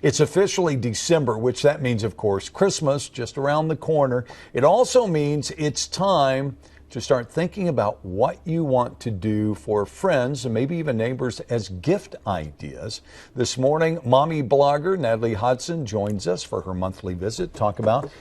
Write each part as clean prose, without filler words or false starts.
It's officially December, which that means, of course, Christmas just around the corner. It also means it's time to start thinking about what you want to do for friends and maybe even neighbors as gift ideas. This morning, mommy blogger Natalie Hodson joins us for her monthly visit to talk about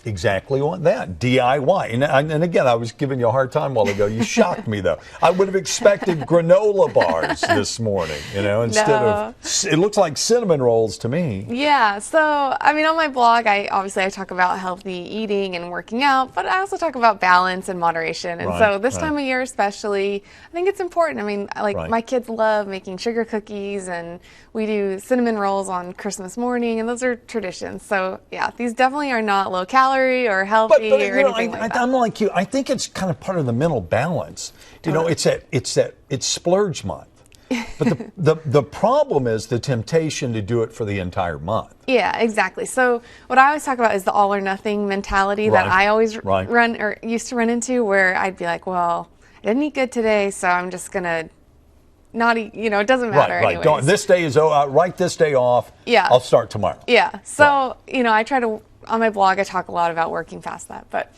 exactly what that, DIY. And again, I was giving you a hard time a while ago. You shocked me, though. I would have expected granola bars this morning, instead of, it looks like cinnamon rolls to me. Yeah, so, on my blog, I talk about healthy eating and working out, but I also talk about balance and moderation. And so this time of year especially, I think it's important. My kids love making sugar cookies, and we do cinnamon rolls on Christmas morning, and those are traditions. So, yeah, these definitely are not low calorie or healthy or anything like that. I'm like you. I think it's kind of part of the mental balance. It's splurge month. But the problem is the temptation to do it for the entire month. Yeah, exactly. So what I always talk about is the all or nothing mentality that I always run or used to run into, where I'd be like, well, I didn't eat good today, so I'm just gonna not eat, it doesn't matter anyways. This day is write this day off. Yeah. I'll start tomorrow. Yeah. So, I try to, on my blog, I talk a lot about working past that. But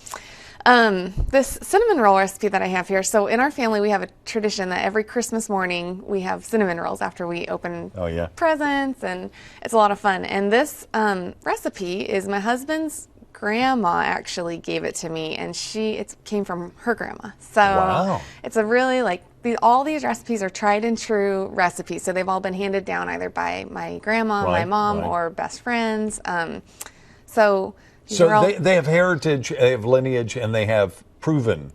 this cinnamon roll recipe that I have here, so in our family, we have a tradition that every Christmas morning we have cinnamon rolls after we open presents, and it's a lot of fun. And this recipe is my husband's grandma actually gave it to me, and it came from her grandma. So it's a really all these recipes are tried and true recipes. So they've all been handed down either by my grandma, my mom, or best friends. So they have heritage, they have lineage, and they have proven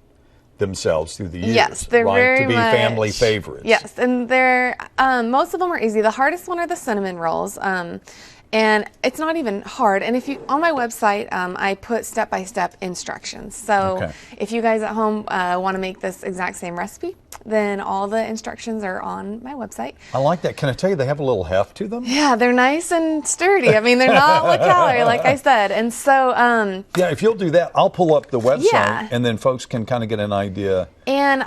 themselves through the years. Yes, they're very to be much family favorites. Yes, and they're most of them are easy. The hardest one are the cinnamon rolls. And it's not even hard. And on my website, I put step-by-step instructions. So if you guys at home want to make this exact same recipe, then all the instructions are on my website. I like that. Can I tell you, they have a little heft to them? Yeah, they're nice and sturdy. They're not low calorie, like I said. And so yeah, if you'll do that, I'll pull up the website, and then folks can kind of get an idea. And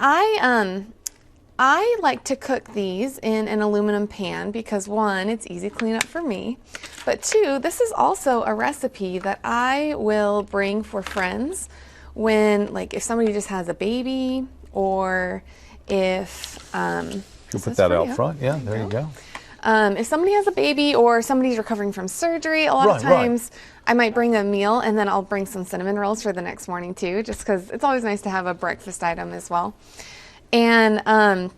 I like to cook these in an aluminum pan because, one, it's easy to clean up for me, but two, this is also a recipe that I will bring for friends when, if somebody just has a baby, or if you put that out front, there you go. If somebody has a baby or somebody's recovering from surgery, a lot of times I might bring a meal, and then I'll bring some cinnamon rolls for the next morning too, just because it's always nice to have a breakfast item as well. And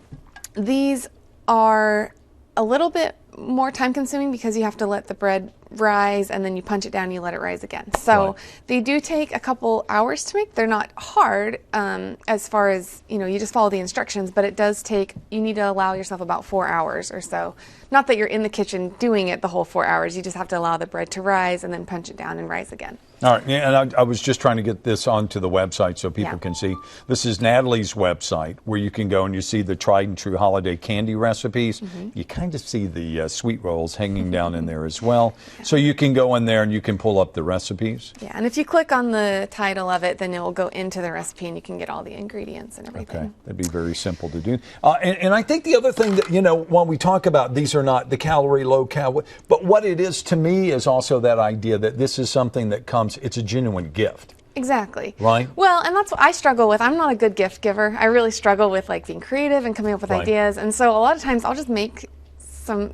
these are a little bit more time consuming because you have to let the bread rise, and then you punch it down and you let it rise again. So they do take a couple hours to make. They're not hard as far as, you just follow the instructions, but it does take, you need to allow yourself about 4 hours or so. Not that you're in the kitchen doing it the whole 4 hours. You just have to allow the bread to rise and then punch it down and rise again. All right, and I was just trying to get this onto the website so people can see. This is Natalie's website, where you can go and you see the tried and true holiday candy recipes. You kind of see the sweet rolls hanging down in there as well. So you can go in there and you can pull up the recipes. Yeah, and if you click on the title of it, then it will go into the recipe and you can get all the ingredients and everything. Okay, that'd be very simple to do. And I think the other thing that, when we talk about these are not the calorie, low calorie, but what it is to me is also that idea that this is something that it's a genuine gift. Exactly. Right? Well, and that's what I struggle with. I'm not a good gift giver. I really struggle with being creative and coming up with ideas. And so a lot of times I'll just make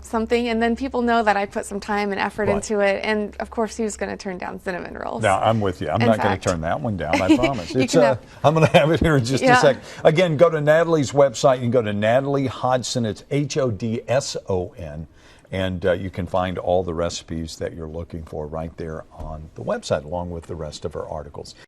something, and then people know that I put some time and effort into it. And of course, who's going to turn down cinnamon rolls? Now, I'm with you. I'm not going to turn that one down, I promise. I'm going to have it here in just a sec. Again, go to Natalie's website. You can go to Natalie Hodson. It's Hodson. And you can find all the recipes that you're looking for right there on the website, along with the rest of her articles.